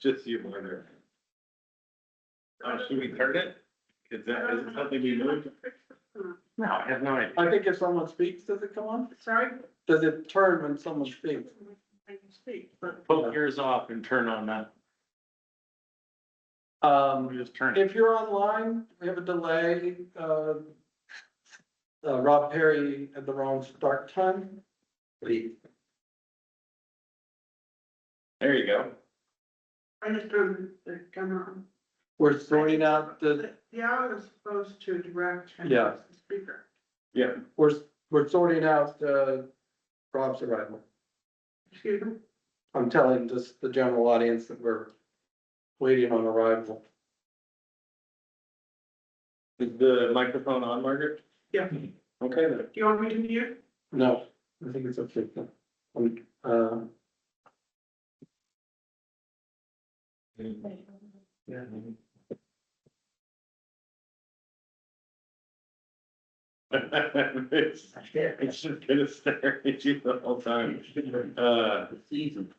Just you, wonder. Should we turn it? Is it something we moved? No, I have no idea. I think if someone speaks, does it come on? Sorry? Does it turn when someone speaks? I can speak, but Pull yours off and turn on that. We just turn it. If you're online, we have a delay, Rob Perry had the wrong start time. There you go. I just turned the camera on. We're sorting out the, The hour is supposed to direct and Yeah. the speaker. Yeah. we're sorting out, Rob's arrival. Excuse me? I'm telling just the general audience that we're waiting on arrival. Is the microphone on, Margaret? Yeah. Okay, then. Do you want me to mute? No, I think it's okay. Yeah. It's just gonna stare at you the whole time. Season.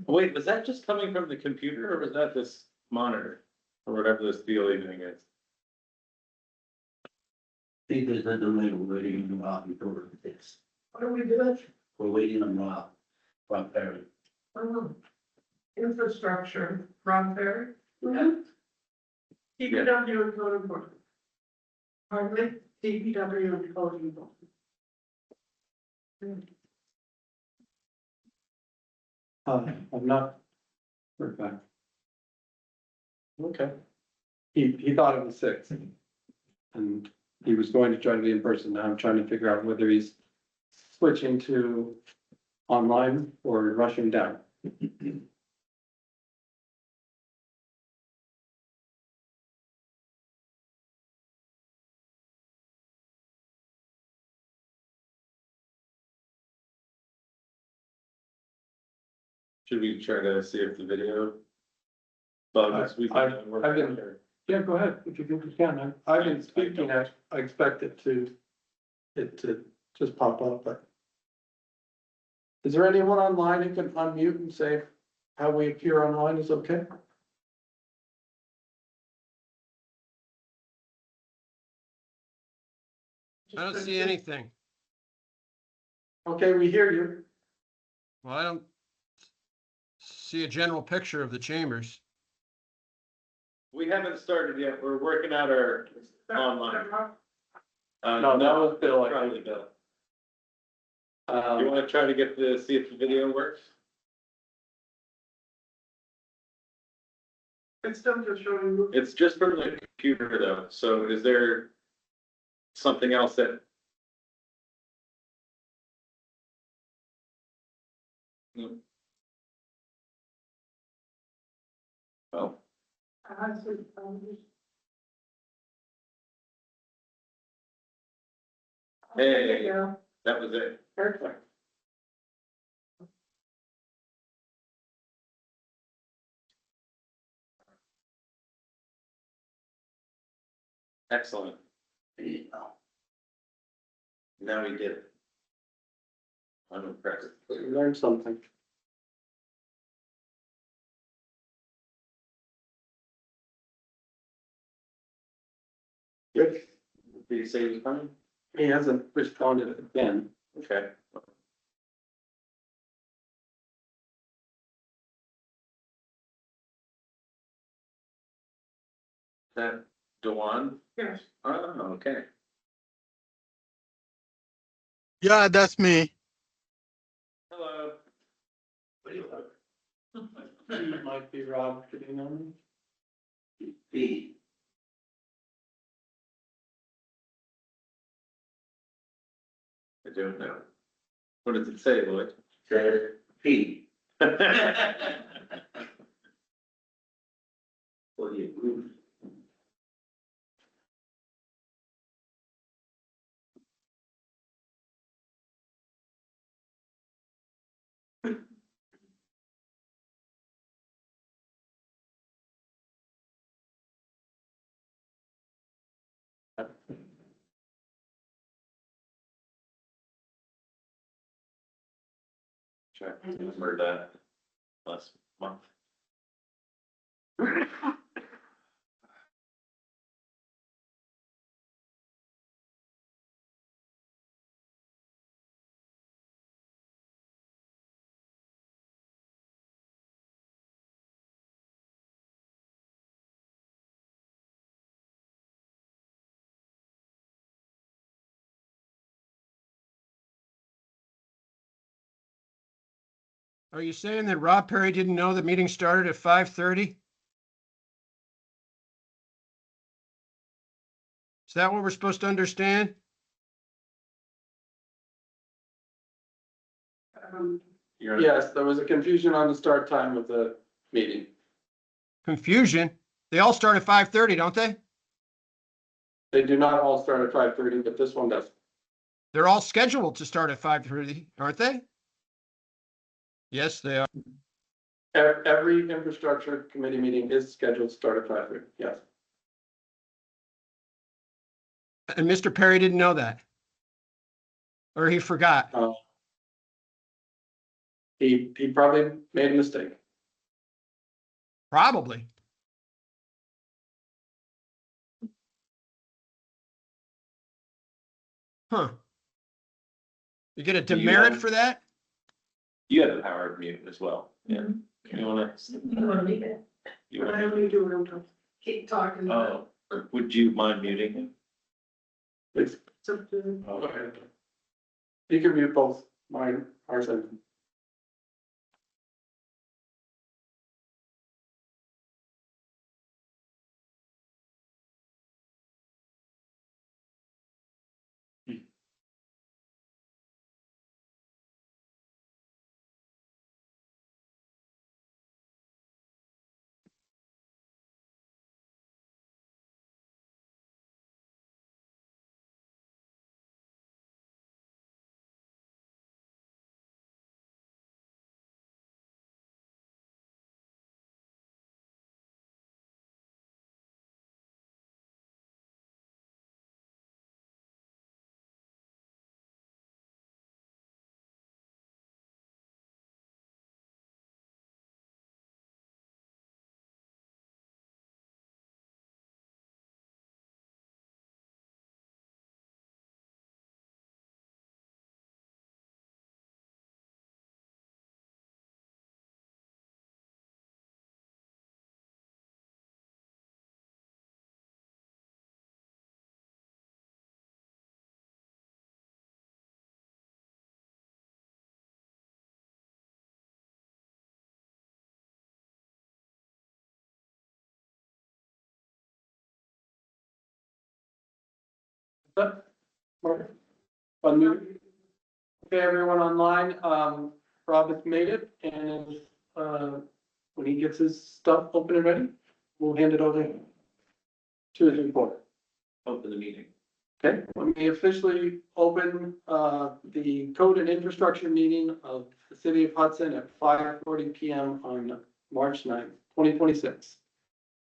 Wait, was that just coming from the computer or was that this monitor? Or whatever this dealy thing is? See, there's a delay, we're waiting on Rob before this. What are we doing? We're waiting on Rob Perry. Infrastructure, Ron Ferry? Yeah. DPW and code enforcement. Pardon me? DPW and code enforcement. I've not heard back. Okay. He thought it was 6. And he was going to try to be in person. Now I'm trying to figure out whether he's switching to online or rushing down. Should we try to see if the video? Bugs we I've can work been- out there? Yeah, go ahead, if you think you can. I've been speaking, I expect it to just pop up, but. Is there anyone online who can unmute and say how we appear online is okay? I don't see anything. Okay, we hear you. Well, I don't see a general picture of the chambers. We haven't started yet. We're working out our online. No, that was Bill, I think. Probably Bill. You Um, wanna try to see if the video works? It's still just showing. It's just from the computer though, so is there something else that? No. Oh, I see. Hey. There you go. that was it. Perfect. Excellent. Now we did it. I'm impressed. we learned something. Good. Did you say he was coming? He hasn't responded again. Okay. That Dewan? Yes. Oh, okay. Yeah, that's me. Hello. It might be Rob getting on. P. I don't know. What does it say, Lloyd? Says P. For the group. Check, remember that last month. Are you saying that Rob Perry didn't know the meeting started at 5:30? Is that what we're supposed to understand? You're, Yes, there was a confusion on the start time of the meeting. Confusion. They all start at 5:30, don't they? They do not all start at 5:30, but this one does. They're all scheduled to start at 5:30, aren't they? Yes, they are. Every infrastructure committee meeting is scheduled to start at 5:30, yes. And Mr. Perry didn't know that. Or he forgot. He probably made a mistake. Probably. Huh. You get a demerit for that? you have the power of mute as well, yeah. You wanna, You wanna leave it? you Why wanna, don't we do it? Keep talking. oh, would you mind muting him? Please, It's up to- go ahead. You can mute both mine, ours, and unmute. Okay, everyone online, Rob has made it, and, when he gets his stuff open and ready, we'll hand it over to his report. Open the meeting. Okay, let me officially open, the code and infrastructure meeting of the city of Hudson at 5:40 PM on March 9th, 2026.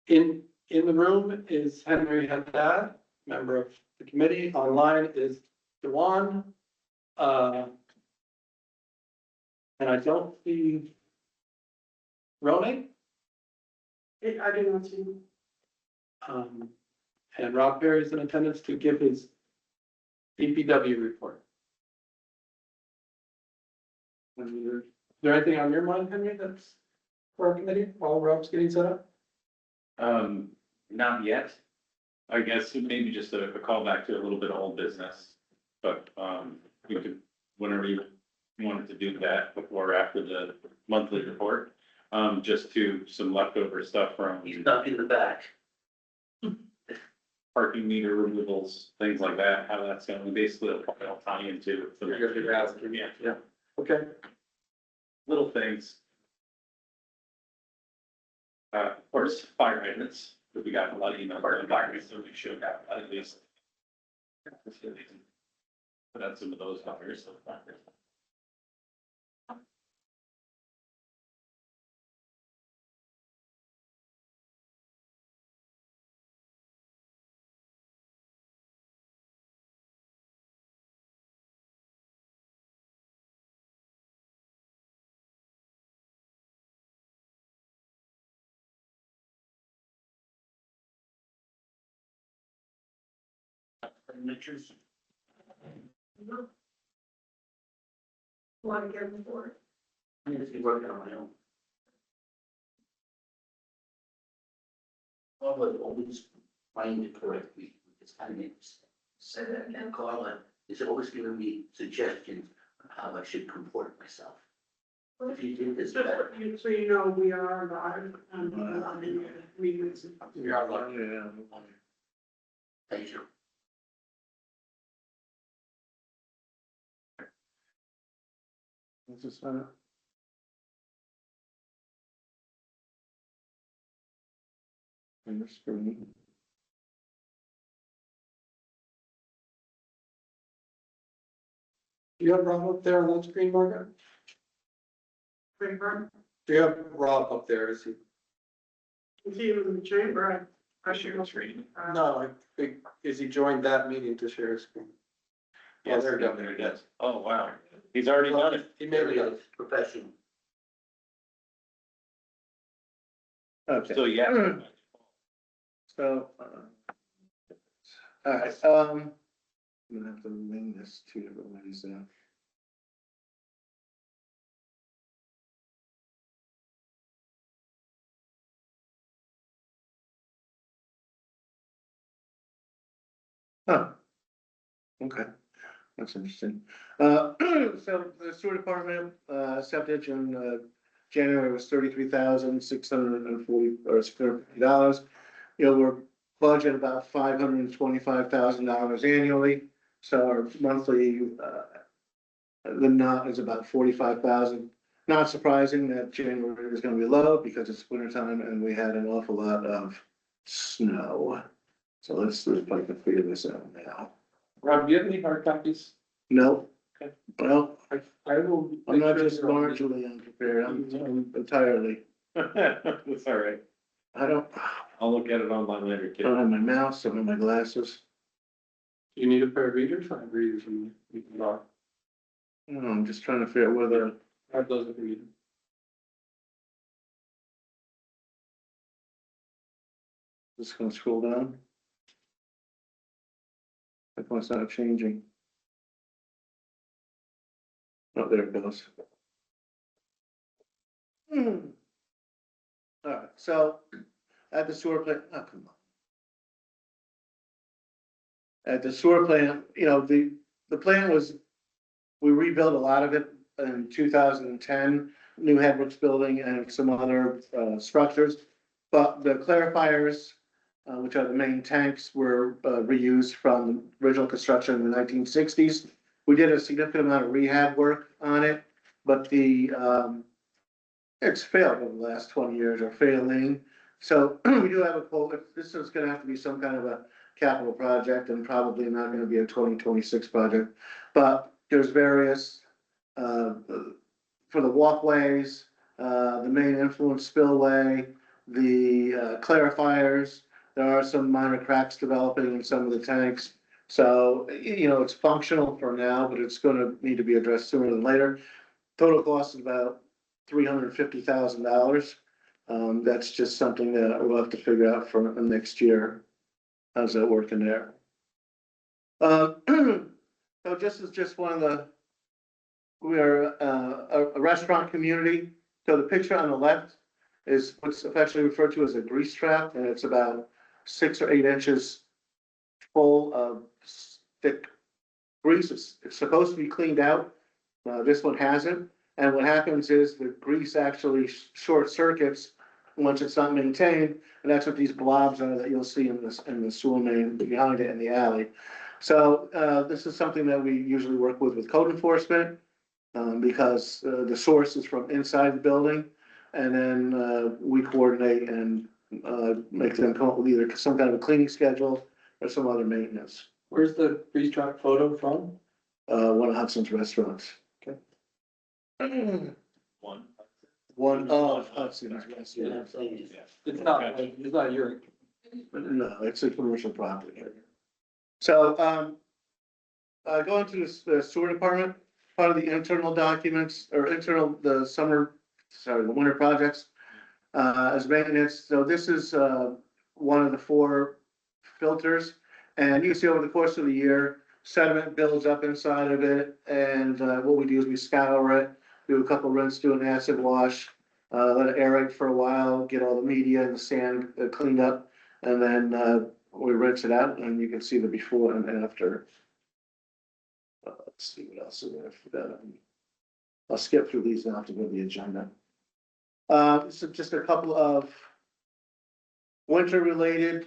In the room is Henry Haddad, member of the committee. Online is Dewan. And I don't see Rone, I didn't see. and Rob Perry is in attendance to give his DPW report. Is there anything on your mind, Henry, that's for our committee while Rob's getting set up? Not yet. I guess maybe just a callback to a little bit of old business, but, we could, whenever you wanted to do that before or after the monthly report. Just to some leftover stuff from He's not in the back. parking meter removals, things like that, how that's going, basically it'll tie into. some- Yeah, Okay, little things. Of course, fire hydrants, but we got a lot of emails about fire hydrants, so we should have at least. Put out some of those fires. Mitchell's. Want to get them for it? I'm just working on my own. I was always find it correctly, it's kind of Say that again. Carla is always giving me suggestions on how I should comport myself. If you do this Just better. so you know, we are live and meetings. We are like, Thank you. this is, on your screen. Do you have Rob up there on that screen, Margaret? Paper, Do you have Rob up there? Is he? is he in the chamber? I should go Screen. No, I think, is he joined that meeting to share his screen? Yes, there we go. there it is. Oh, wow. He's already done it. He made it up. Professional. Okay, So, yeah. so, all right, I'm gonna have to link this to everybody's, oh, okay, that's interesting. So the sewer department, septic in, January was $33,640 or $650. You know, we're budget about $525,000 annually, so our monthly, the knot is about 45,000. Not surprising that January is gonna be low because it's winter time and we had an awful lot of snow. So let's see if I can figure this out now. Rob, do you have any hard copies? No. Okay. Well, I will. I'm not make sure just they're on the- marginally unprepared, I'm entirely, That's all right. I don't I'll look at it online later, kid. have my mouse, I don't have my glasses. Do you need a pair of readers? I have readers and you can rock. No, I'm just trying to figure out whether, I have those if you need them. just gonna scroll down. That one's not changing. Oh, there it goes. All right, so at the sewer plant, oh, come on. At the sewer plant, you know, the plant was, we rebuilt a lot of it in 2010, new Headworks building and some other structures. But the clarifiers, which are the main tanks, were reused from the original construction in the 1960s. We did a significant amount of rehab work on it, but it's failed over the last 20 years or failing. So we do have a quote. This is gonna have to be some kind of a capital project and probably not gonna be a 2026 project. But there's various, for the walkways, the main influence spillway, the clarifiers. There are some minor cracks developing in some of the tanks. So, you know, it's functional for now, but it's gonna need to be addressed sooner than later. Total cost is about $350,000. That's just something that we'll have to figure out for next year. How's that working there? So this is just one of the, we are a restaurant community. So the picture on the left is what's affectionately referred to as a grease trap, and it's about 6 or 8 inches full of thick grease. It's supposed to be cleaned out. This one hasn't. And what happens is the grease actually short circuits once it's not maintained. And that's what these blobs are that you'll see in the sewer main behind it in the alley. So this is something that we usually work with code enforcement because the source is from inside the building. And then we coordinate and make them come up with either some kind of a cleaning schedule or some other maintenance. Where's the grease trap photo from? One of Hudson's restaurants. One. One of Hudson's restaurants. Yeah. It's not your. No, it's a commercial property. So, going to the sewer department, part of the internal documents or the winter projects, as maintenance. So this is, one of the 4 filters. And you can see over the course of the year, sediment builds up inside of it, and what we do is we scour it, do a couple rinse, do an acid wash, let it aerate for a while, get all the media and the sand cleaned up, and then we rinse it out, and you can see the before and after. Let's see what else is there for that. I'll skip through these now to go to the agenda. This is just a couple of winter related.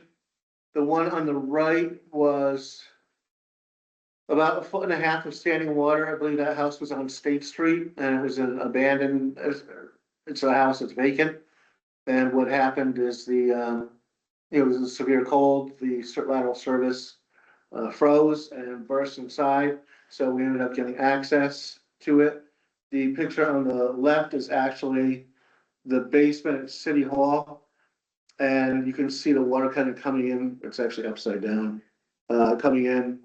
The one on the right was about 1.5 feet of standing water. I believe that house was on State Street and it was an abandoned, it's a house that's vacant. And what happened is it was a severe cold, the lateral service froze and burst inside. So we ended up getting access to it. The picture on the left is actually the basement at City Hall. And you can see the water kind of coming in, it's actually upside down, coming in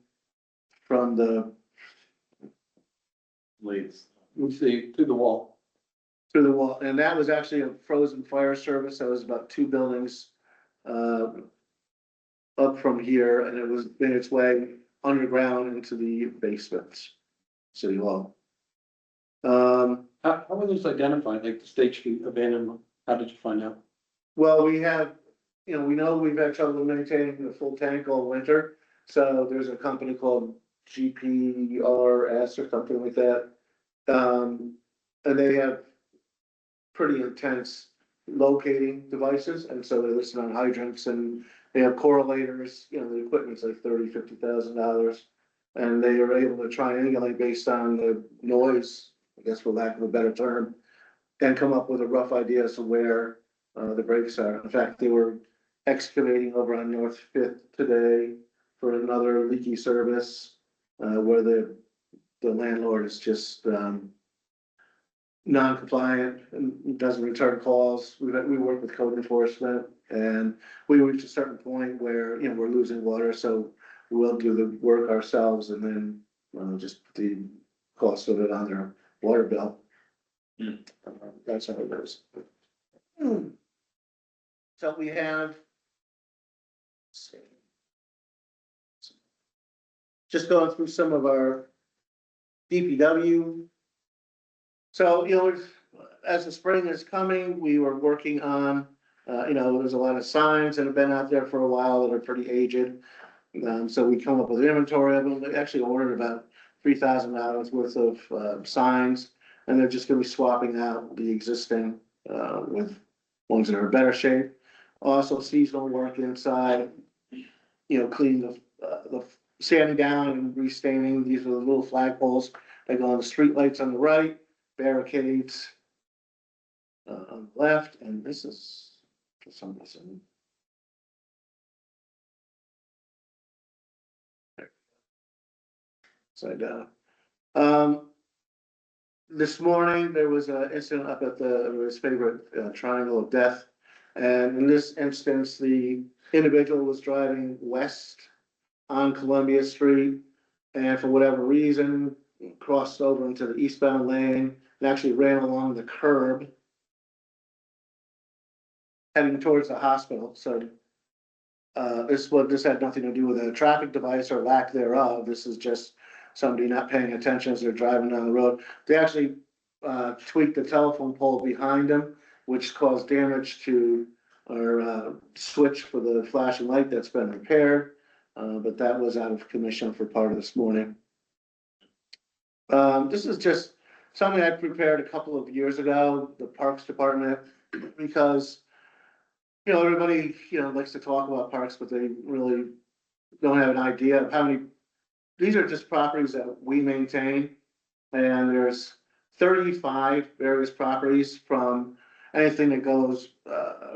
from the, Leads. You see, through the wall. through the wall. And that was actually a frozen fire service. That was about 2 buildings up from here, and it was made its way underground into the basements, City Hall. How were those identified, like the State Street abandonment? How did you find out? Well, we have, we know we've had trouble maintaining the full tank all winter. So there's a company called GPRS or something like that. And they have pretty intense locating devices. And so they listen on hydrants and they have correlators, the equipment's like $30,000-$50,000. And they are able to triangulate based on the noise, I guess for lack of a better term, and come up with a rough idea as to where the breaks are. In fact, they were excavating over on North Fifth today for another leaky service, where the landlord is just non-compliant and doesn't return calls. We work with code enforcement, and we reach a certain point where, we're losing water, so we'll do the work ourselves and then just put the cost of it on their water bill. That's how it goes. So we have. Just going through some of our DPW. So, as the spring is coming, we were working on, there's a lot of signs that have been out there for a while that are pretty aged. So we come up with an inventory of them. They actually ordered about $3,000 worth of signs, and they're just gonna be swapping out the existing with ones that are in better shape. Also seasonal work inside, cleaning the sanding down and restaining. These are the little flagpoles that go on the streetlights on the right, barricades on the left, and this is for some reason. Upside down. This morning, there was an incident up at his favorite Triangle of Death. And in this instance, the individual was driving west on Columbia Street and for whatever reason, crossed over into the eastbound lane and actually ran along the curb heading towards the hospital. So this had nothing to do with a traffic device or lack thereof. This is just somebody not paying attention as they're driving down the road. They actually tweaked the telephone pole behind them, which caused damage to our switch for the flashing light that's been repaired. But that was out of commission for part of this morning. This is just something I prepared a couple of years ago, the Parks Department, because, everybody, likes to talk about parks, but they really don't have an idea of how many. These are just properties that we maintain, and there's 35 various properties from anything that goes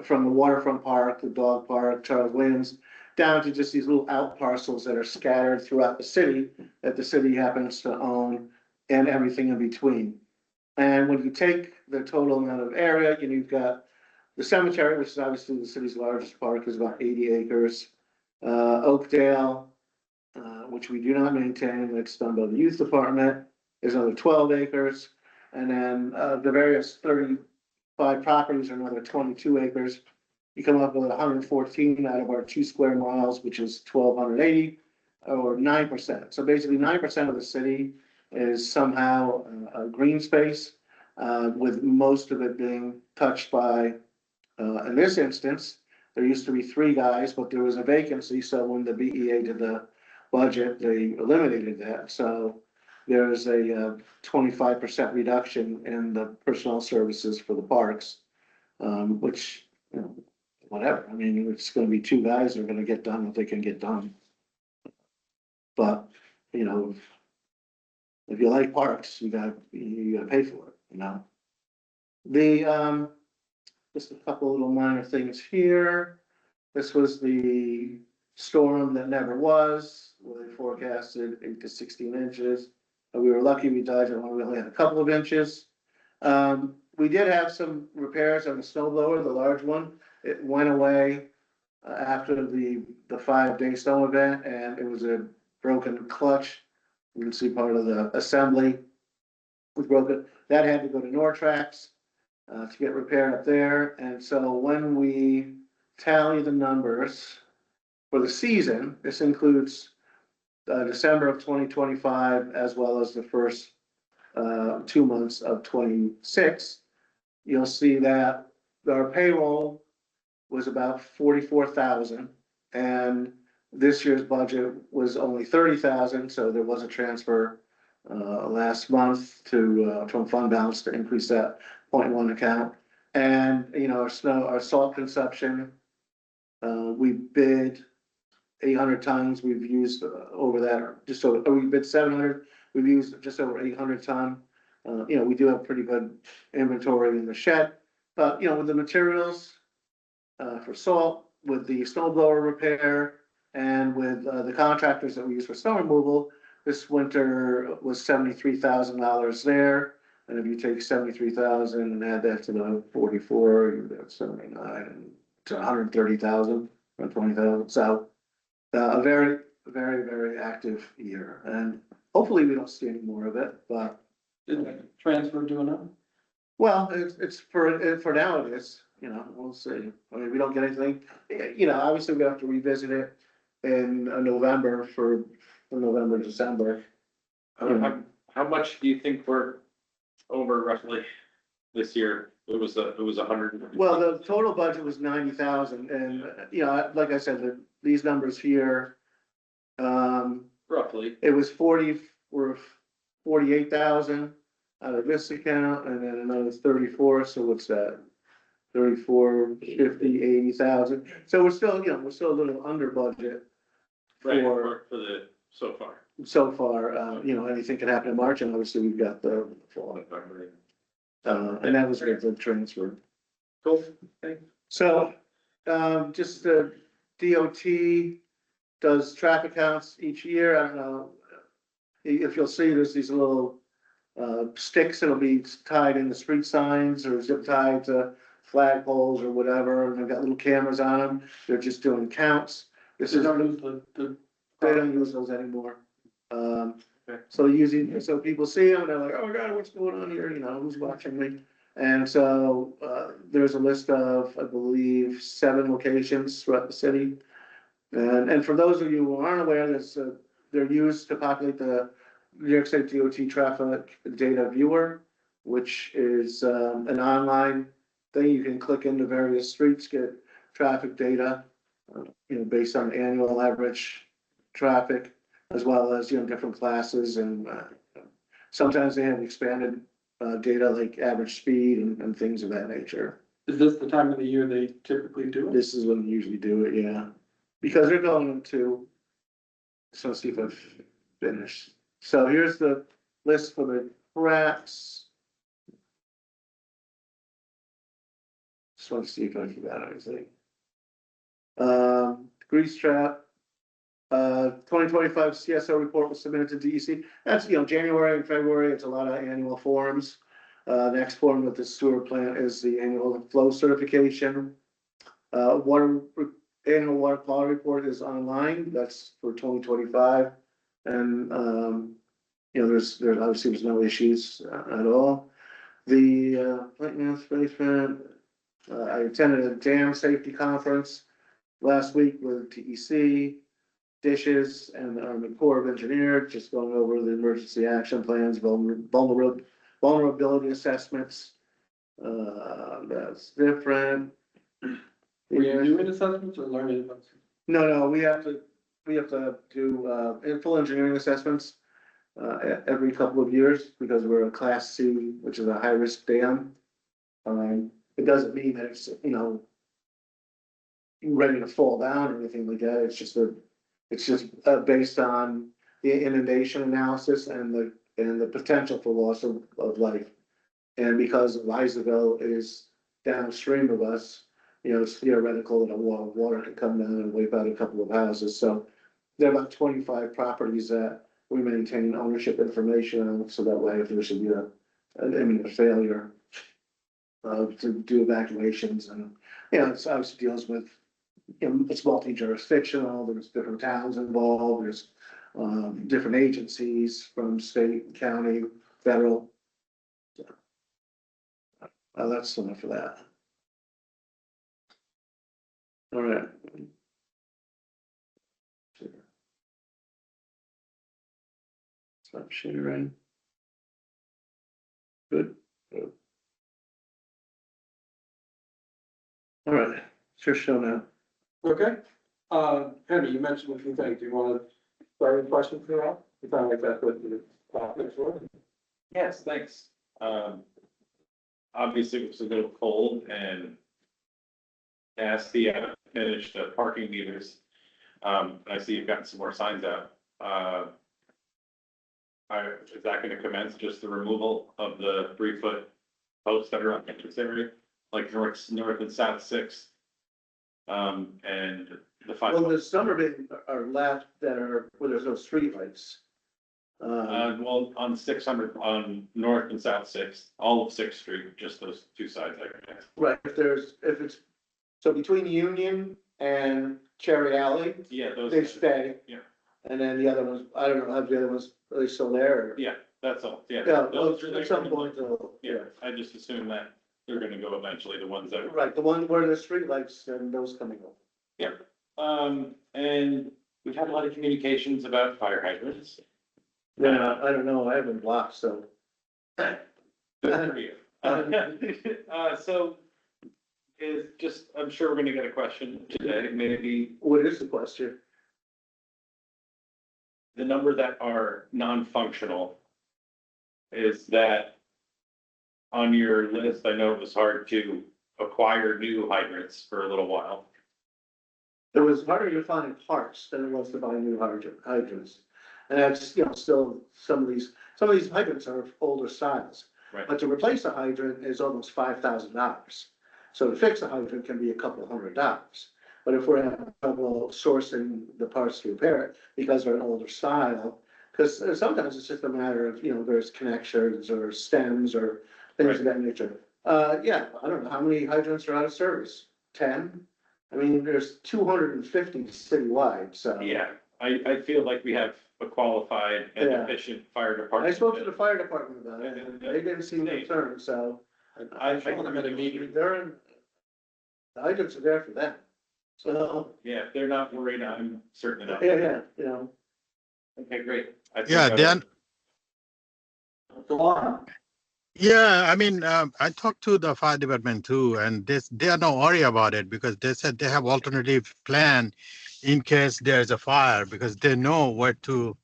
from the waterfront park, the dog park, Charles Williams, down to just these little out parcels that are scattered throughout the city that the city happens to own, and everything in between. And when you take the total amount of area, you've got the cemetery, which is obviously the city's largest park, is about 80 acres. Oakdale, which we do not maintain, it's done by the youth department, is another 12 acres. And then the various 35 properties are another 22 acres. you come up with 114 out of our 2 square miles, which is 1,280, or 9%. So basically 9% of the city is somehow a green space, with most of it being touched by, in this instance, there used to be 3 guys, but there was a vacancy, so when the BEA did the budget, they eliminated that, so there's a 25% reduction in the personnel services for the parks, which, you know, whatever, I mean, it's gonna be 2 guys that are gonna get done what they can get done. But, you know, if you like parks, you gotta pay for it, you know? Just a couple little minor things here. This was the storm that never was, where they forecasted 8 to 16 inches. And we were lucky we dodged it when we only had a couple of inches. We did have some repairs on the snow blower, the large one. It went away after the 5-day snow event, and it was a broken clutch. You can see part of the assembly was broken. That had to go to Nortrax to get repaired up there. And so when we tally the numbers for the season, this includes December of 2025 as well as the first 2 months of 26. You'll see that our payroll was about 44,000, and this year's budget was only 30,000, so there was a transfer last month to from fund balance to increase that 0.1 account. And, you know, our salt consumption, we bid 800 tons, we've used over that, just so, we bid 700, we've used just over 800 ton. You know, we do have pretty good inventory in the shed, but, you know, with the materials for salt, with the snow blower repair, and with the contractors that we use for snow removal, this winter was $73,000 there. And if you take 73,000 and add that to the 44, you're at 79, and to 130,000, 120,000. So a very, very, very active year, and hopefully we don't see any more of it, but. Did the transfer do enough? Well, it's for now it is, you know, we'll see. I mean, we don't get anything, you know, obviously we have to revisit it in November for November, December. How much do you think we're over roughly this year? It was 100. Well, the total budget was 90,000, and, you know, like I said, these numbers here, Roughly. it was 48,000 out of this account, and then another 34, so what's that? 34, 50, 80,000, so we're still, you know, we're still a little under budget Right, for for the, so far. so far. You know, anything can happen in March, and obviously we've got the fall, and that was with the transfer. Cool. So, just the DOT does traffic counts each year. I don't know if you'll see, there's these little sticks that'll be tied in the street signs or zip tied to flag poles or whatever, and they've got little cameras on them. They're just doing counts. This They is, don't use they don't use those anymore. So people see them and they're like, oh my God, what's going on here? You know, who's watching me? And so, there's a list of, I believe, 7 locations throughout the city. And for those of you who aren't aware, they're used to populate the New York State DOT traffic data viewer, which is, an online thing. You can click into various streets, get traffic data, you know, based on annual average traffic, as well as, you know, different classes, and sometimes they have expanded data like average speed and things of that nature. Is this the time of the year they typically do it? This is when they usually do it, yeah, because they're going into, so let's see if I've finished. So here's the list for the cracks. Just want to see if I forgot anything. Grease trap. 2025 CSO report was submitted to DEC. That's, you know, January and February. It's a lot of annual forms. Next form with the sewer plant is the annual flow certification. Annual water quality report is online. That's for 2025. And, you know, there's obviously no issues at all. The plant management, I attended a dam safety conference last week with TEC, Dishes, and the Army Corps of Engineers, just going over the emergency action plans, vulnerability assessments. That's different. Were you doing assessments or learning about? No, we have to do, full engineering assessments, every couple of years, because we're a class C, which is a high risk dam. It doesn't mean that it's, ready to fall down or anything like that, it's just based on the inundation analysis and the potential for loss of life. And because Isabel is downstream of us, it's theoretical that a wall of water could come down and wipe out a couple of houses, so there are about 25 properties that we maintain ownership information on, so that way if there should be a failure to do evacuations, and, it's obviously deals with, it's multi-jurisdictional, there's different towns involved, there's different agencies from state, county, federal. That's enough for that. All right. Stop sharing. Good. All right, it's your show now. Okay, Henry, you mentioned a few things, do you wanna start with questions for Rob? You sound like that's what the topic for. Yes, thanks. Obviously it was a little cold and nasty, finished parking meters. I see you've gotten some more signs out. Is that gonna commence just the removal of the 3-foot posts that are on the entrance area, like north and south 6th? And the 5. Well, there's some of it are left that are where there's no streetlights. Well, on 600, on north and south 6th, all of 6th Street, just those two sides, I guess. Right, if it's, so between Union and Cherry Alley, Yeah, those. they stay. Yeah. And then the other ones, I don't know, have the other ones, are they still there? Yeah, that's all, yeah. Yeah, well, Those are at some the- point, they'll, Yeah, I just assume that they're gonna go eventually, the ones that. right, the one where the streetlights and those coming up. And we've had a lot of communications about fire hydrants. Yeah, I don't know, I haven't blocked, so. Good for you. So is just, I'm sure we're gonna get a question today, maybe What is the question? the number that are non-functional. Is that on your list? I know it was hard to acquire new hydrants for a little while. It was harder to find parts than it was to buy new hydrants. And that's, still, some of these hydrants are older styles. Right. But to replace a hydrant is almost $5,000. So to fix a hydrant can be a couple $100. But if we're having trouble sourcing the parts to repair it because they're an older style, because sometimes it's just a matter of, there's connections or stems or things of that nature. Yeah, I don't know, how many hydrants are out of service? 10? I mean, there's 250 citywide, so. Yeah, I feel like we have a qualified and Yeah. efficient fire department. I spoke to the fire department about it, and they didn't seem concerned, so. I saw them at a meeting. They're in, the hydrants are there for them. So, Yeah, if they're not worried, I'm certainly not. yeah, Okay, great. I think Yeah, I- Dan, Go on. yeah, I mean, I talked to the fire department too, and they are not worried about it because they said they have alternative plan in case there's a fire, because they know where to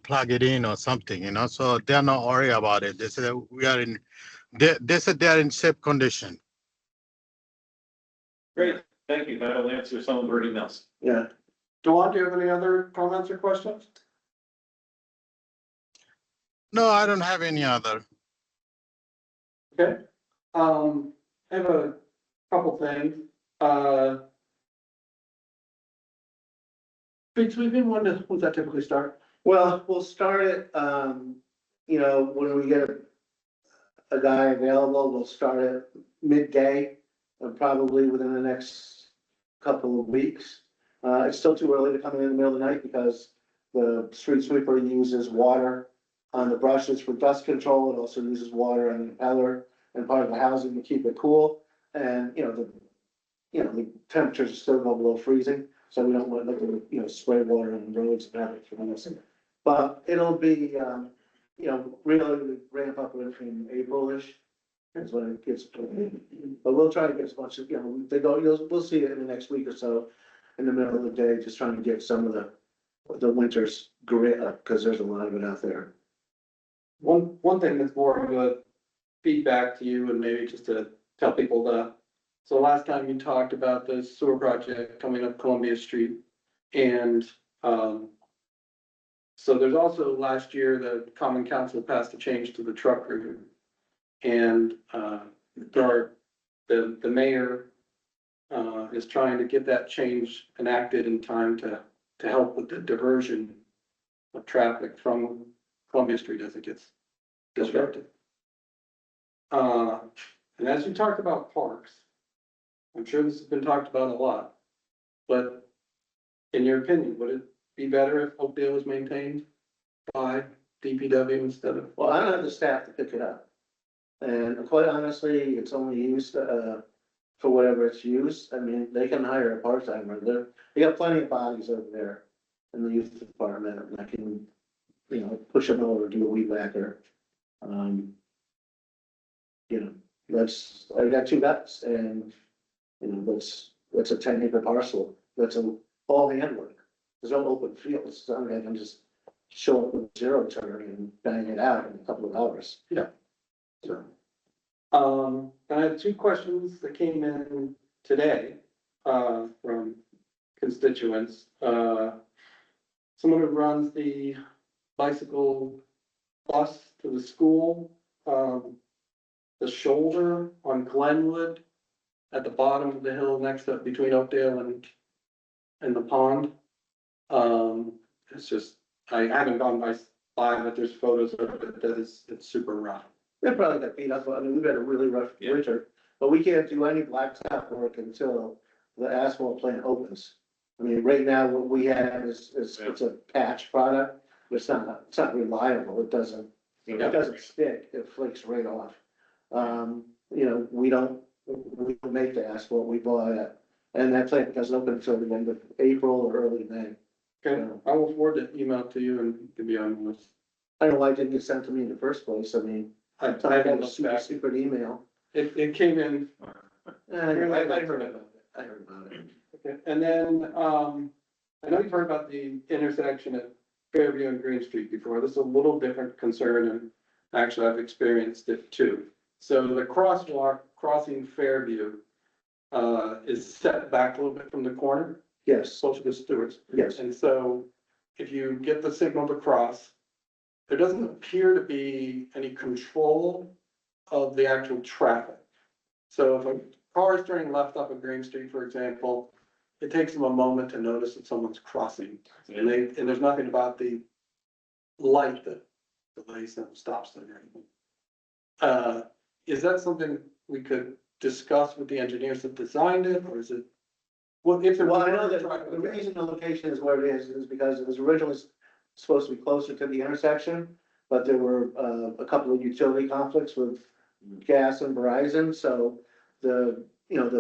plug it in or something, so they're not worried about it. They said they said they are in safe condition. Great, thank you. That'll answer some of our emails. yeah. Dawn, do you have any other comments or questions? No, I don't have any other. Okay, I have a couple things, Big sweeping, when does that typically start? Well, we'll start it, when we get a guy available, we'll start it midday, and probably within the next couple of weeks. It's still too early to come in the middle of the night because the street sweeper uses water on the brushes for dust control. It also uses water on the impeller and part of the housing to keep it cool. And, the temperatures are still going below freezing, so we don't want, like, spray water on the roads and have it from us. But it'll be, really ramp up in April-ish, is when it gets. But we'll try to get as much, we'll see it in the next week or so, in the middle of the day, just trying to get some of the winter's grit up, because there's a lot of it out there. One thing that's more of a feedback to you and maybe just to tell people that. So last time you talked about the sewer project coming up Columbia Street and, so there's also last year, the common council passed a change to the truck route. And, the mayor, is trying to get that change enacted in time to help with the diversion of traffic from Columbia Street as it gets disrupted. And as you talked about parks, I'm sure this has been talked about a lot, but in your opinion, would it be better if Oakdale was maintained by DPW instead of? Well, I don't have the staff to pick it up. And quite honestly, it's only used, for whatever it's used. I mean, they can hire a part-timer. They got plenty of bodies over there in the youth department, and I can, push them over, do a weed whacker. I got 2 guys, and, that's a 10-acre parcel. That's all handwork. There's no open fields. So I can just show up with zero turn and bang it out in a couple of hours. Yeah. So, I have 2 questions that came in today, from constituents. Someone who runs the bicycle bus to the school, the shoulder on Glenwood at the bottom of the hill next up between Oakdale and the pond. It's just, I haven't gone by, but there's photos of it that it's super rough. they probably got beat up. I mean, we've had a really rough Yeah. winter, but we can't do any blacktop work until the asphalt plant opens. I mean, right now, what we have is it's a patch product, but it's not reliable. It doesn't stick. It flakes right off. We don't make the asphalt. We buy it. And that plant doesn't open until the end of April or early May. Okay, I will forward the email to you and you can be on the list. I don't know why it didn't get sent to me in the first place. I mean, I I had haven't a looked super back. secret email. It came in, I heard about it. okay, and then, I know you've heard about the intersection at Fairview and Green Street before. This is a little different concern and actually I've experienced it too. So the crosswalk crossing Fairview, is set back a little bit from the corner, Yes, closer to Stewart's. yes. And so if you get the signal to cross, there doesn't appear to be any control of the actual traffic. So if a car is turning left up at Green Street, for example, it takes them a moment to notice that someone's crossing. And there's nothing about the light that delays them, stops them or anything. Is that something we could discuss with the engineers that designed it, or is it? Well, if. Well, I know that the reason the location is where it is because it was originally supposed to be closer to the intersection, but there were, a couple of utility conflicts with gas and Verizon, so the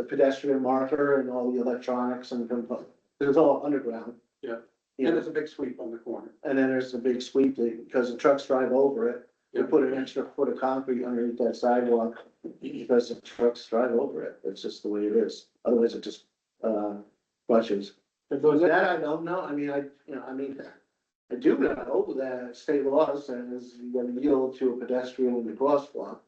pedestrian marker and all the electronics and it was all underground. Yeah. You And know, there's a big sweep on the corner. and then there's a big sweep because the trucks drive over it. We put an extra foot of concrete underneath that sidewalk because the trucks drive over it. It's just the way it is. Otherwise it just, rushes. If those- That I don't know. I mean, I do know that state law says you gotta yield to a pedestrian in the crosswalk.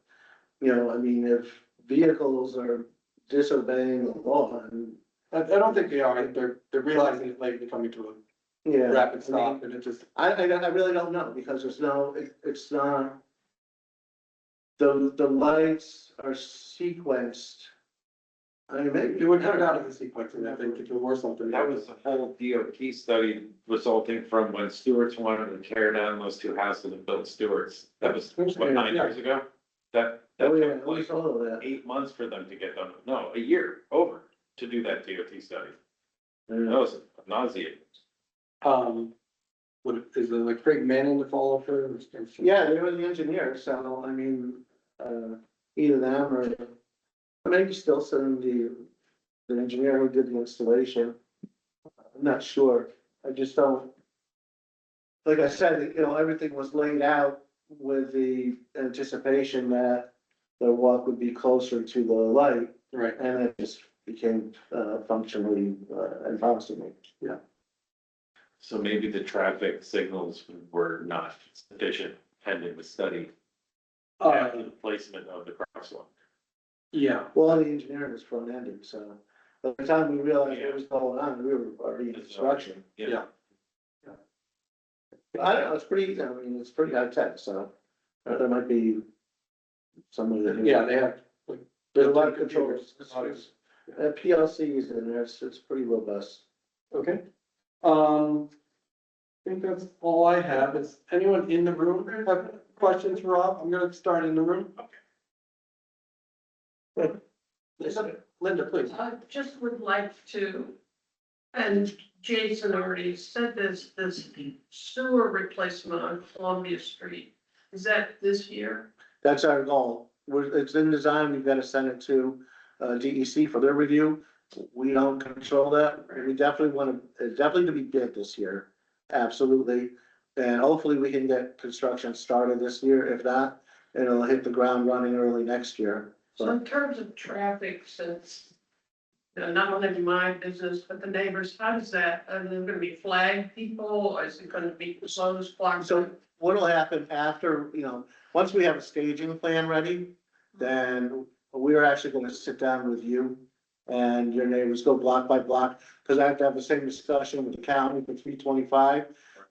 If vehicles are disobeying the law and, I don't think they are. They're realizing it late and coming to yeah. a rapid I stop mean, and it just. I really don't know because it's not. The lights are sequenced. I mean, maybe. It would come down to the sequencing, I think, if there were something. That was a whole DOT study resulting from when Stewart's wanted to tear down those 2 houses and build Stewart's. That was, what, 9 years ago? That Oh, yeah, took we like saw that. 8 months for them to get done. No, a year over to do that DOT study. That Yeah. was nauseating. Is it like Craig Manning to follow for? Yeah, they were the engineers, so I mean, either them or Maybe still send the engineer who did the installation. I'm not sure. I just don't. Like I said, you know, everything was laid out with the anticipation that the walk would be closer to the light, Right. and it just became functionally impossible. Yeah. So maybe the traffic signals were not sufficient pending the study after the placement of the crosswalk. Yeah, Well, the engineering was front ended, so by the time we realized what was going on, we were already in construction. yeah. I don't know, it's pretty, I mean, it's pretty high tech, so there might be somebody that. Yeah, they have. like, There's a lot of controls. computers. PLCs in there, it's pretty robust. Okay. I think that's all I have. Is anyone in the room have questions for Rob? I'm gonna start in the room. Linda, please. I just would like to, and Jason already said this sewer replacement on Columbia Street. Is that this year? That's our goal. It's in design, we've got to send it to DEC for their review. We don't control that. We definitely want to, it's definitely to be bid this year. Absolutely. And hopefully we can get construction started this year. If not, it'll hit the ground running early next year. So in terms of traffic, since, you know, not only my business, but the neighbors, how does that, are there gonna be flag people, or is it gonna be closed, blocked? So what'll happen after, you know, once we have a staging plan ready, then we're actually gonna sit down with you and your neighbors, go block by block, because I have to have the same discussion with the county for 325.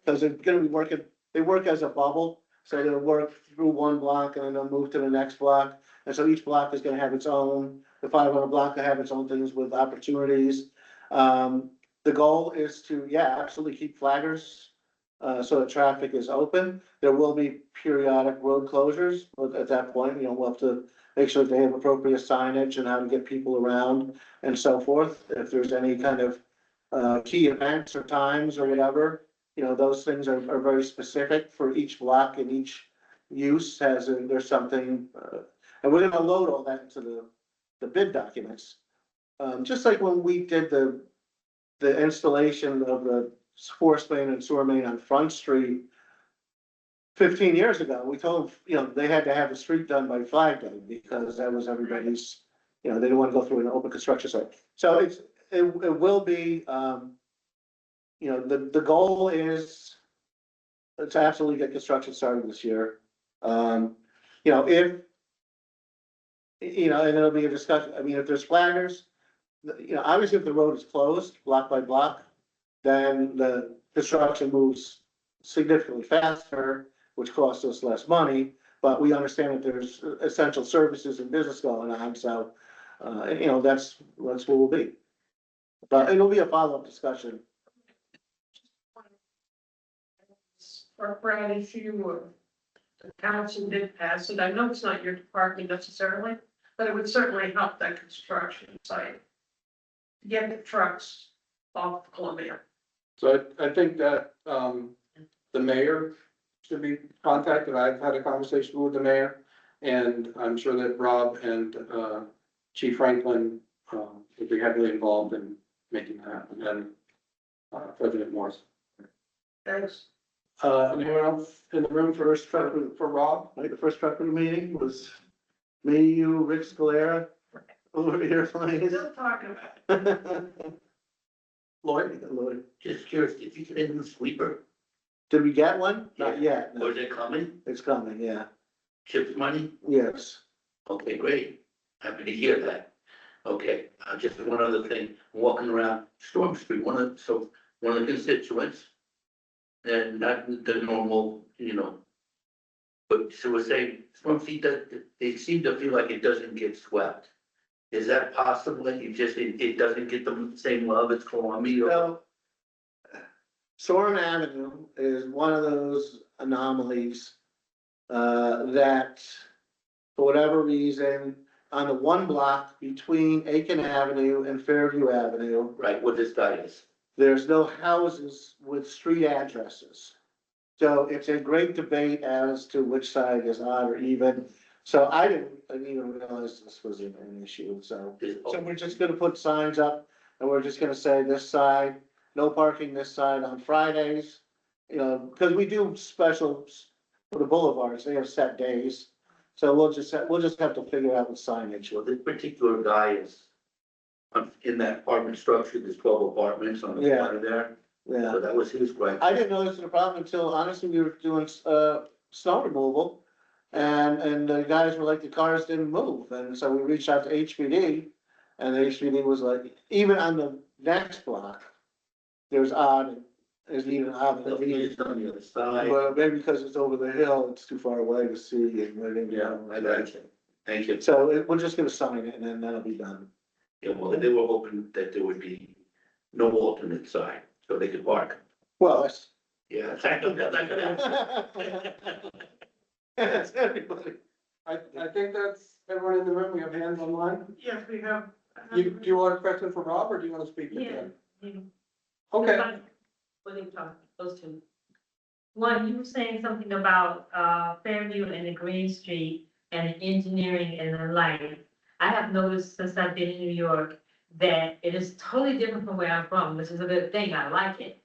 Because they're gonna be working, they work as a bubble, so they'll work through one block and then they'll move to the next block. And so each block is gonna have its own, the 500 block will have its own things with opportunities. The goal is to, yeah, absolutely keep flaggers, so that traffic is open. There will be periodic road closures, but at that point, you know, we'll have to make sure that they have appropriate signage and how to get people around and so forth. If there's any kind of key events or times or whatever, you know, those things are very specific for each block and each use there's something, and we're gonna load all that into the bid documents. Just like when we did the installation of the force main and sewer main on Front Street 15 years ago, we told, you know, they had to have the street done by Flag Day because that was everybody's, you know, they didn't want to go through an open construction site. So it will be, you know, the goal is to absolutely get construction started this year. You know, and it'll be a discussion. I mean, if there's flaggers, you know, obviously if the road is closed block by block, then the construction moves significantly faster, which costs us less money, but we understand that there's essential services and business going on, so, you know, that's what we'll be. But it'll be a follow-up discussion. For Brad, if you, the council did pass it, I know it's not your department necessarily, but it would certainly help that construction site. To get the trucks off Columbia. So I think that, the mayor should be contacted. I've had a conversation with the mayor. And I'm sure that Rob and, Chief Franklin, would be heavily involved in making that happen, and, President Morris. Thanks. Anyone else in the room for Rob? Like the first trucker meeting was me, you, Rick Scalera, over here playing. Still talking about it. Lloyd? Just curious, did you get a new sweeper? Did we get one? Not yet. Or No. is it coming? It's coming, yeah. CHIPS money? Yes. Okay, great. Happy to hear that. Okay, just one other thing, walking around Storm Street, one of the constituents. And not the normal, you know. But so we're saying, Storm Street, they seem to feel like it doesn't get swept. Is that possible that it doesn't get the same love as Columbia? So, Soren Avenue is one of those anomalies, that, for whatever reason, on the one block between Aiken Avenue and Fairview Avenue, Right, what this guy is. there's no houses with street addresses. So it's a great debate as to which side is odd or even. So I didn't even realize this was an issue, so. So we're just gonna put signs up and we're just gonna say this side, no parking this side on Fridays. You know, because we do specials for the boulevards, they have set days. So we'll just have to figure out the signage. Well, this particular guy is in that apartment structure, there's 12 apartments on the Yeah. corner there. Yeah, So that was his gripe. I didn't know this was a problem until honestly, we were doing, snow removal. And the guys were like, the cars didn't move, and so we reached out to HPD. And the HPD was like, even on the next block, there's odd, there's even odd. The leaves on the other side. Well, maybe because it's over the hill, it's too far away to see and letting, Yeah, I got you. Thank you. So we're just gonna sign it and then that'll be done. Yeah, well, they were hoping that there would be no alternate side, so they could park. Well, that's. Yeah, I know that's not gonna happen. That's everybody. I think that's everyone in the room. We have hands online. Yes, we have. Do you want a question for Rob or do you want to speak to Yeah. him? Okay. What are you talking, those two? One, you were saying something about, Fairview and the Green Street and the engineering and the lighting. I have noticed since I've been in New York that it is totally different from where I'm from, which is a good thing, I like it.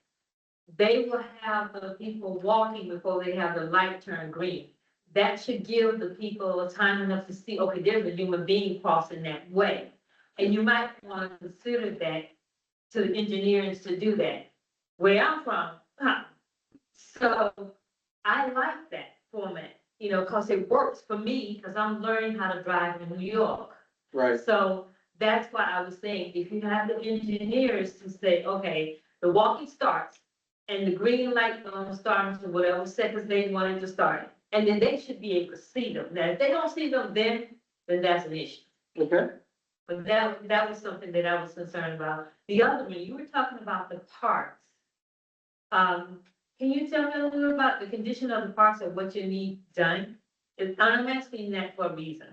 They will have the people walking before they have the light turn green. That should give the people a time enough to see, okay, there's a human being crossing that way. And you might want to consider that to the engineers to do that. Where I'm from, so I like that format, you know, cause it works for me, cause I'm learning how to drive in New York. Right. So that's why I was saying, if you have the engineers to say, okay, the walking starts and the green light gonna start to whatever seconds they wanted to start. And then they should be able to see them. Now, if they don't see them then that's an issue. Okay. But that was something that I was concerned about. The other one, you were talking about the parks. Can you tell me a little about the condition of the parks and what you need done? I'm asking that for a reason.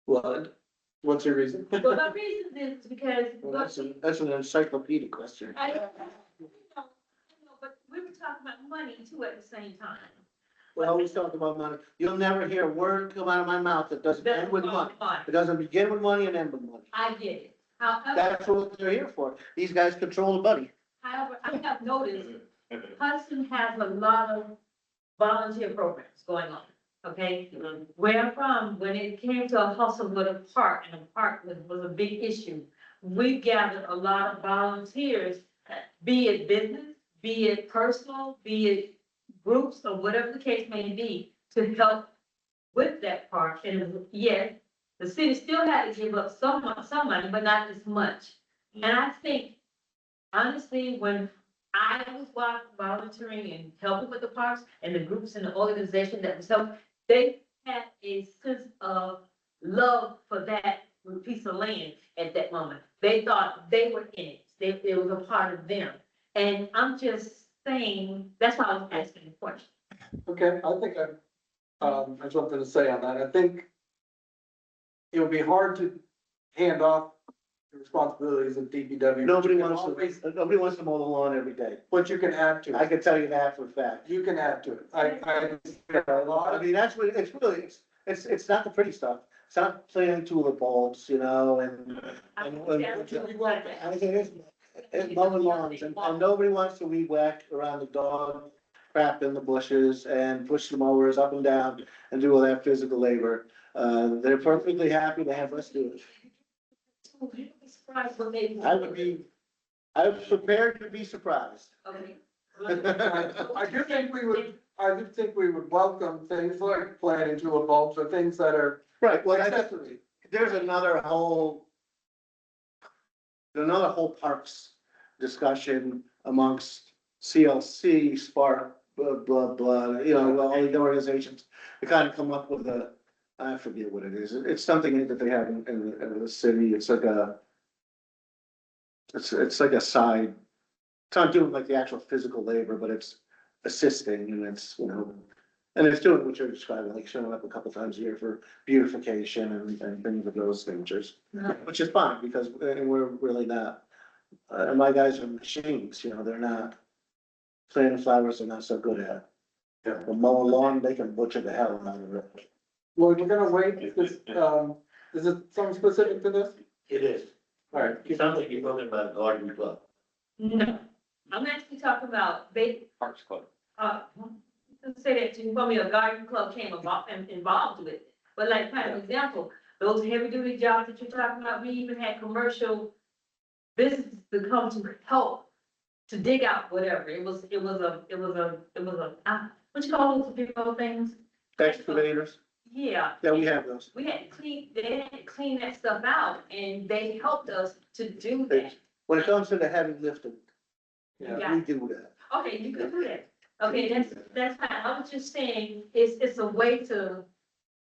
What? What's your reason? Well, the reason is because. Well, that's an encyclopedic question. I know, but we were talking about money too at the same time. We always talk about money. You'll never hear a word come out of my mouth that doesn't end with money. It doesn't begin with money and end with money. I get it. However, That's what they're here for. These guys control the money. I have noticed Hudson has a lot of volunteer programs going on, okay? Where I'm from, when it came to a hustle with a park, and a park was a big issue, we gathered a lot of volunteers, be it business, be it personal, be it groups, or whatever the case may be, to help with that park. And yes, the city still had to give up some money, but not as much. And I think, honestly, when I was volunteering and helping with the parks and the groups and the organization that was helping, they had a sense of love for that piece of land at that moment. They thought they were in it. It was a part of them. And I'm just saying, that's why I was asking the question. Okay, I think I have something to say on that. I think it would be hard to hand off the responsibilities of DPW. Nobody You can wants always- to, nobody wants to mow the lawn every day. But you can add to I it. can tell you that for a fact. You can add to it. A lot I of, mean, that's what, it's really, it's not the pretty stuff. It's not planting tulip bulbs, you know, and I think it's mowing lawns, and nobody wants to weed whack around the dog crap in the bushes and push the mowers up and down and do all that physical labor. They're perfectly happy to have us do it. You'd be surprised what they. I was prepared to be surprised. Okay. I do think we would welcome things like planting tulip bulbs or things that are Right, well, accessory. there's another whole parks discussion amongst CLC, Spark, blah, blah, you know, all the organizations. They kind of come up with I forget what it is. It's something that they have in the city. It's like it's like a side. It's not doing like the actual physical labor, but it's assisting and it's, you know, and it's doing what you're describing, like showing up a couple times a year for beautification and things of those natures. Which is fine because we're really not, my guys are machines, you know, they're not, planting flowers they're not so good at. But mowing lawn, they can butcher the hell out of it. Well, we're gonna wait, because, is it something specific to this? It is. All right, It sounds like you're talking about a garden club. No, I'm actually talking about Parks Club. let's say that you told me a garden club came involved with it. But like, for example, those heavy duty jobs that you're talking about, we even had commercial businesses to come to help to dig out whatever. It was what you call those big old things? Excavators, Yeah. yeah, we have those. We had to they had to clean that stuff out and they helped us to do that. When it comes to the heavy lifting, yeah, we do that. Okay, you can do that. Okay, that's fine. I was just saying, it's a way to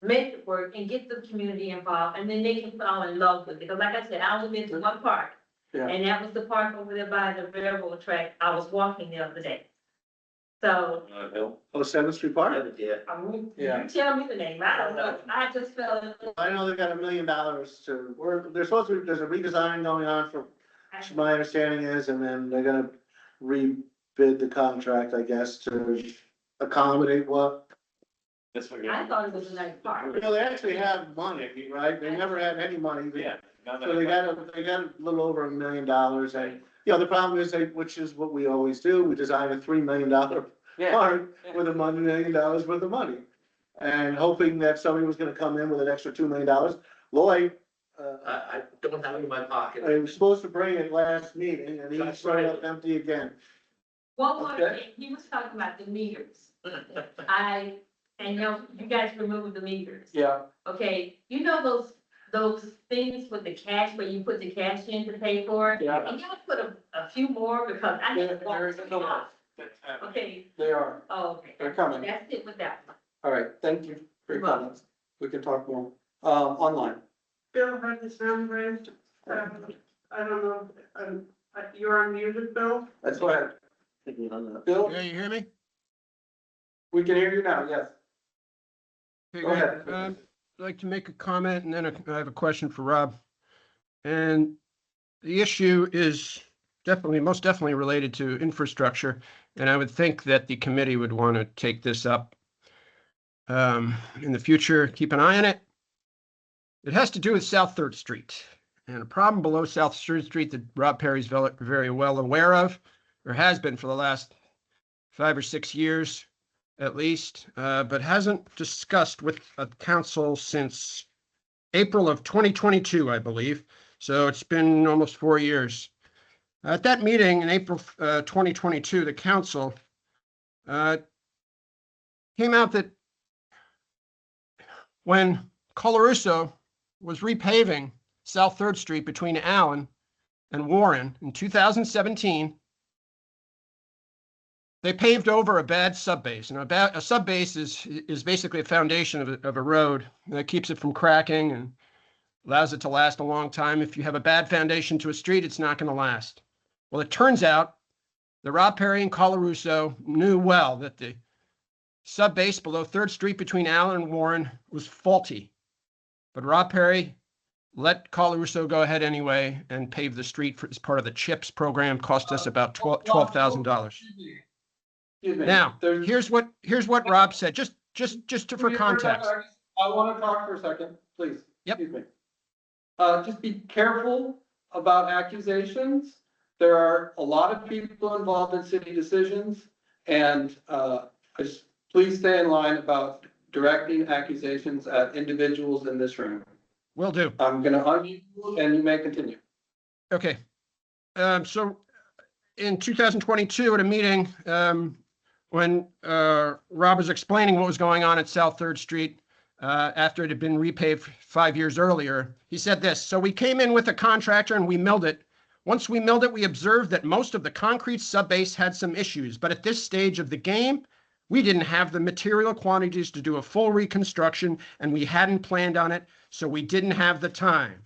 make it work and get the community involved, and then they can fall in love with it. Because like I said, I only been to one park, yeah. and that was the park over there by the railroad track. I was walking the other day. So, Hill. Oh, Seventh Street Park? Yeah. Yeah. you tell me the name. I don't know. I just felt. I know they've got $1 million there's supposed to be, there's a redesign going on from, my understanding is, and then they're gonna rebid the contract, I guess, to accommodate what. That's what I thought it was a nice park. You know, they actually have money, right? They never had any money. Yeah. now that So they got a little over $1 million, and, you know, the problem is, which is what we always do, we design a $3 million park with $1 million worth of money. And hoping that somebody was gonna come in with an extra $2 million. Lloyd, I don't have it in my pocket. I was supposed to bring it last meeting, and he That's showed right. up empty again. One more Okay. thing, he was talking about the meters. And you guys removed the meters. Yeah, Okay, you know those things with the cash where you put the cash in to pay for it? yeah, And y'all put a few more because I There- just walked there is to a the lot. house. That's happening. Okay, they are. oh, okay. They're coming. That's it with that one. All right, thank you for your You're welcome. comments. We can talk more. Online. Bill had his hand raised. I don't know, you're unmuted, Bill? That's Go ahead. Bill, Yeah, you hear me? we can hear you now, yes. Okay, Go great. ahead. I'd like to make a comment and then I have a question for Rob. And the issue is most definitely related to infrastructure. And I would think that the committee would want to take this up in the future, keep an eye on it. It has to do with South Third Street and a problem below South Third Street that Rob Perry's very well aware of, or has been for the last 5 or 6 years at least, but hasn't discussed with a council since April of 2022, I believe. So it's been almost 4 years. At that meeting in April 2022, the council came out that when Colarusso was repaving South Third Street between Allen and Warren in 2017, they paved over a bad subbase. And a subbase is basically a foundation of a road that keeps it from cracking and allows it to last a long time. If you have a bad foundation to a street, it's not going to last. Well, it turns out that Rob Perry and Colarusso knew well that the subbase below 3rd Street between Allen and Warren was faulty. But Rob Perry let Colarusso go ahead anyway and pave the street as part of the CHIPS program. Cost us about $12,000. Excuse me. Now, There's- here's what Rob said, just for context. I want to talk for a second, please. Yep. Excuse me. Just be careful about accusations. There are a lot of people involved in city decisions, and please stay in line about directing accusations at individuals in this room. Will do. I'm gonna unmute you and you may continue. Okay. So in 2022 at a meeting, when Rob was explaining what was going on at South 3rd Street after it had been repaved 5 years earlier, he said this: "So we came in with a contractor and we milled it. Once we milled it, we observed that most of the concrete subbase had some issues, but at this stage of the game, we didn't have the material quantities to do a full reconstruction and we hadn't planned on it, so we didn't have the time."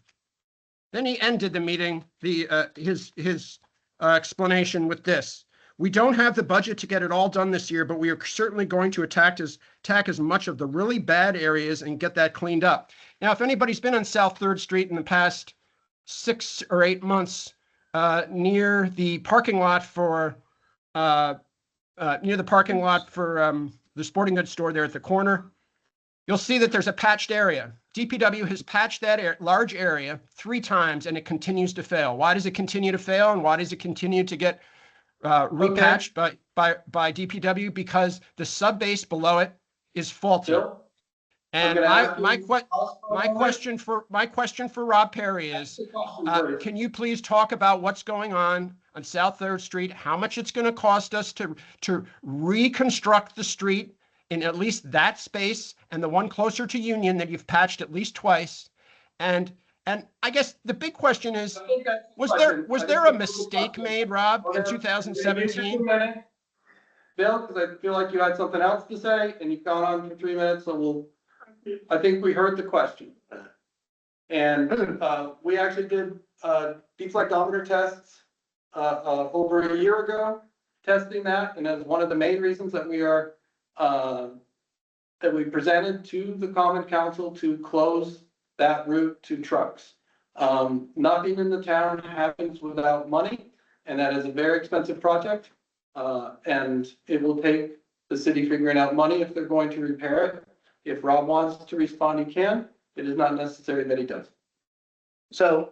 Then he ended the meeting, his explanation with this: "We don't have the budget to get it all done this year, but we are certainly going to attack as much of the really bad areas and get that cleaned up." Now, if anybody's been on South 3rd Street in the past 6 or 8 months, near the parking lot for the sporting goods store there at the corner, you'll see that there's a patched area. DPW has patched that large area 3 times and it continues to fail. Why does it continue to fail and why does it continue to get repatched by DPW? Because the sub base below it is faulty. Bill? I'm And gonna ask my you- question for Rob Perry is, can you please talk about what's going on South Third Street? How much it's going to cost us to reconstruct the street in at least that space and the one closer to Union that you've patched at least twice? And I guess the big question is, was there a mistake made, Rob, in 2017? Bill, because I feel like you had something else to say and you've gone on for 3 minutes, so I think we heard the question. And, we actually did, deflectometer tests, over a year ago, testing that, and that's one of the main reasons that we are, that we presented to the Common Council to close that route to trucks. Nothing in the town happens without money, and that is a very expensive project. And it will take the city figuring out money if they're going to repair it. If Rob wants to respond, he can. It is not necessary that he does. So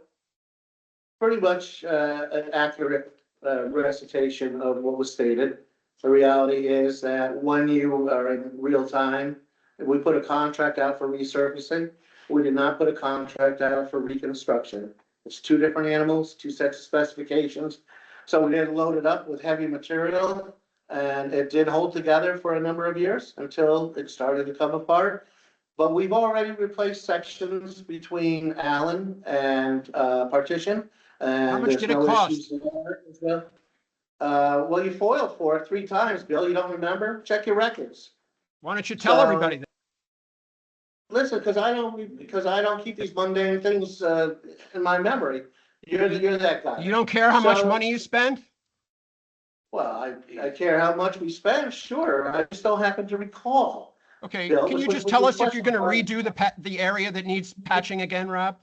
pretty much an accurate recitation of what was stated. The reality is that when you are in real time, we put a contract out for resurfacing. We did not put a contract out for reconstruction. It's 2 different animals, 2 sets of specifications. So we didn't load it up with heavy material, and it did hold together for a number of years until it started to come apart. But we've already replaced sections between Allen and Partition. And How much there's did it no cost? issues there as well. Well, you foiled for it 3 times, Bill. You don't remember? Check your records. Why don't you tell So- everybody that? Listen, because I don't keep these mundane things in my memory. You're that guy. You don't care how much So- money you spend? Well, I care how much we spend, sure. I just don't happen to recall. Okay, Bill, can you which just was tell the us if you're gonna question. redo the area that needs patching again, Rob?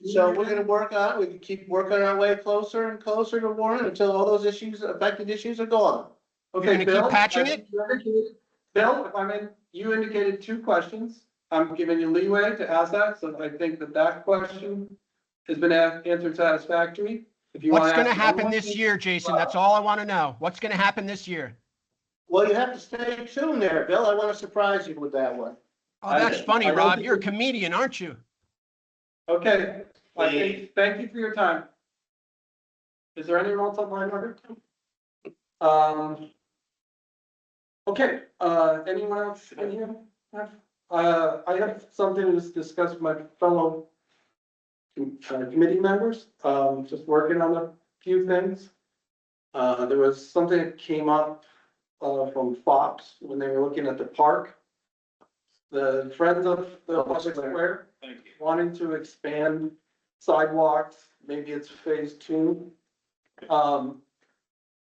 So we're gonna work on, we can keep working our way closer and closer to Warren until all those affected issues are gone. Okay, gonna keep Bill, patching I it? think you indicated- Bill, if I may, you indicated 2 questions. I'm giving you leeway to ask that, so I think that question has been answered satisfactory. If you want What's to gonna ask one happen more this thing- year, Jason? That's all I wanna know. What's gonna happen this year? Well, you have to stay tuned there, Bill. I want to surprise you with that one. Oh, that's funny, I don't Rob. think You're a we- comedian, aren't you? Okay, thank you for your time. Is there anyone else online, Margaret? Okay, anyone else in here? I have something to discuss with my fellow committee members, just working on a few things. There was something that came up, from Fox when they were looking at the park. The Friends of the Public Square Thank you. wanting to expand sidewalks, maybe it's phase 2. And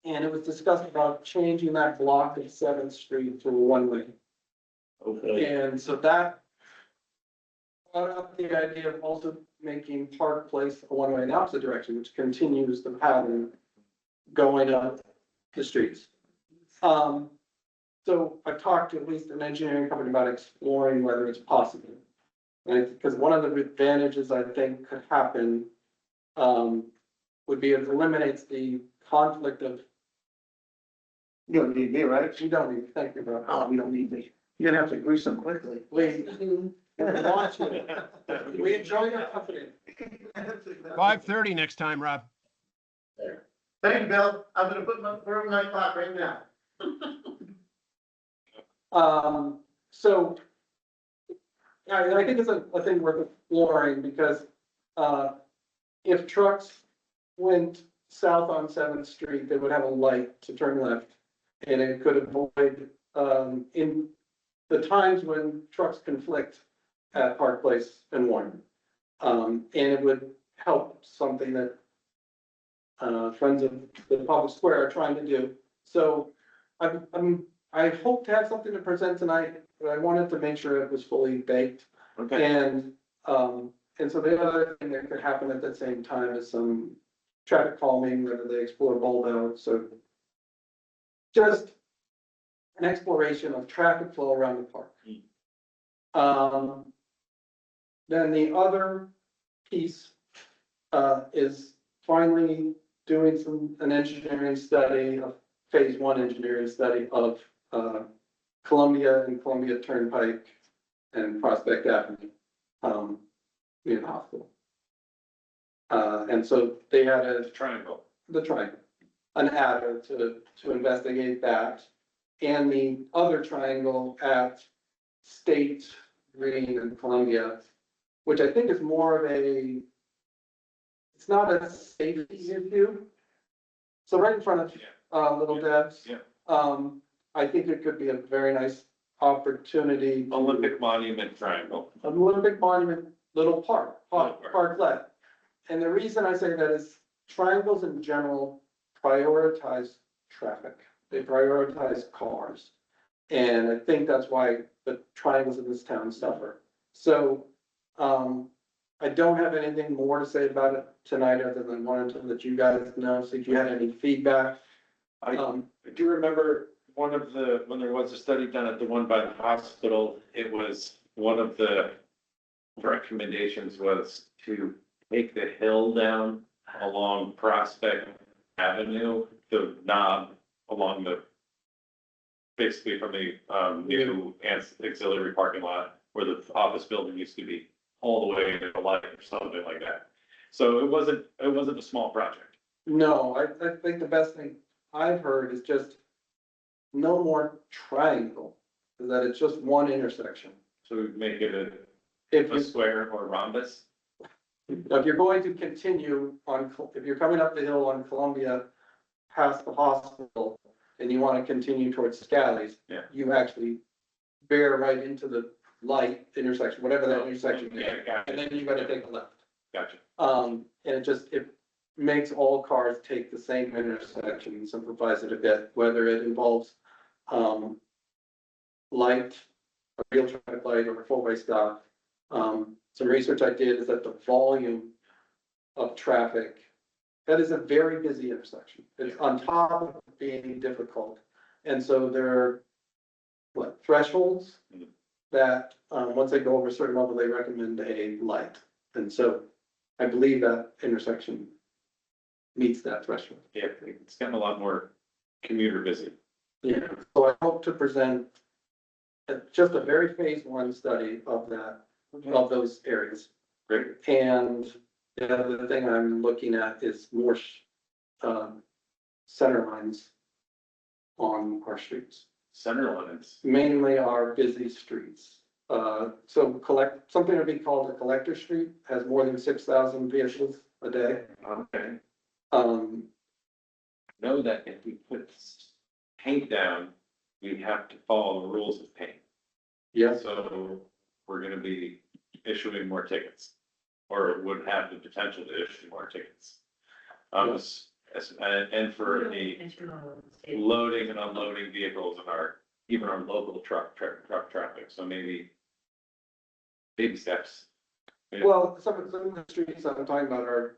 it was discussed about changing that block of 7th Street to a 1-way. Okay. And so that brought up the idea of also making Park Place a 1-way in the opposite direction, which continues the pattern going up the streets. So I talked to at least an engineering company about exploring whether it's possible. And because one of the advantages I think could happen, would be it eliminates the conflict of, You don't need me, right? you don't need, thank you, bro. Oh, you don't need me. You're gonna have to grease them quickly. We want you. We enjoy your company. 5:30 next time, Rob. Thank you, Bill. I'm gonna put my, throw my clock right now. So I think it's a thing worth exploring because, if trucks went south on 7th Street, they would have a light to turn left. And it could avoid, in the times when trucks conflict at Park Place and Warren. And it would help something that, Friends of the Public Square are trying to do. So I hope to have something to present tonight, but I wanted to make sure it was fully baked. Okay. And so the other thing that could happen at that same time is some traffic calming, whether they explore Bulldog, so. Just an exploration of traffic flow around the park. Then the other piece, is finally doing an engineering study, a phase one engineering study of, Columbia and Columbia Turnpike and Prospect Avenue, near the hospital. And so they had The triangle. the triangle, an adder to investigate that. And the other triangle at State, Green and Columbia, which I think is more of a, it's not a safety issue. So right in front of, Little Deb's. Yeah. I think it could be a very nice opportunity. Olympic Monument Triangle. An Olympic Monument, little Park. parklet. And the reason I say that is triangles in general prioritize traffic. They prioritize cars. And I think that's why the triangles in this town suffer. So, I don't have anything more to say about it tonight, other than wanting to let you guys know, see if you had any feedback. I do remember one of the, when there was a study done at the one by the hospital, it was, one of the recommendations was to take the hill down along Prospect Avenue, the knob along the, basically from the, new auxiliary parking lot where the office building used to be, all the way to the light or something like that. So it wasn't a small project. No, I think the best thing I've heard is just no more triangle, is that it's just one intersection. So we make it If a you, square or rhombus. if you're going to continue on, if you're coming up the hill on Columbia past the hospital and you want to continue towards Scally's, Yeah. you actually bear right into the light intersection, whatever that intersection is, Yeah, gotcha. and then you gotta take a left. Gotcha. And it makes all cars take the same intersection, simplifies it a bit, whether it involves, light, a real traffic light or a four-way stop. Some research I did is that the volume of traffic, that is a very busy intersection. It's on top of being difficult. And so there are, thresholds that, once they go over a certain level, they recommend a light. And so I believe that intersection meets that threshold. Yeah, it's gotten a lot more commuter busy. Yeah. So I hope to present just a very phase one study of that, of those areas. Great. And the other thing I'm looking at is more, center lines on our streets, Center lines. mainly our busy streets. So something would be called a collector street, has more than 6,000 vehicles a day. Okay. Um, Know that if we put paint down, we have to follow the rules of paint. yes, So we're gonna be issuing more tickets, or would have the potential to issue more tickets. And for the loading and unloading vehicles in even our local truck traffic, so maybe baby steps. Yeah. well, some of the streets I'm talking about are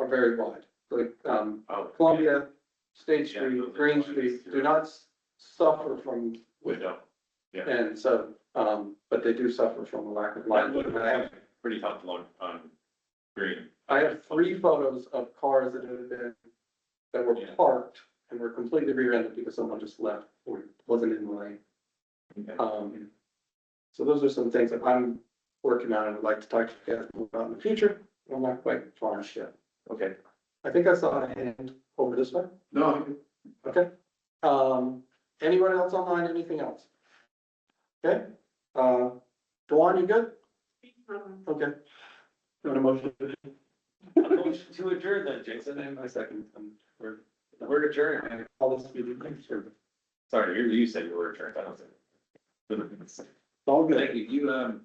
very wide, like, Oh, Columbia, State Yeah, Street, those are Green wide, Street too. do not suffer from width. Widow. And so, but they do suffer from a lack of That light. would And I have, have pretty tough on green. I have 3 photos of cars that were Yeah. parked and were completely rear-ended because someone just left or wasn't in the lane. Okay. So those are some things that I'm working on and would like to talk to you guys about in the future. I'm not quite far yet. Okay. I think I saw a hand over this way. No, Okay. Anyone else online, anything else? Okay, Dawn, you good? Okay. You want a motion? motion to adjourn then, Jason. And I second, We're adjourned. all this meeting, thanks, sir. Sorry, you said you were adjourned. I don't think. All good. Thank you. You,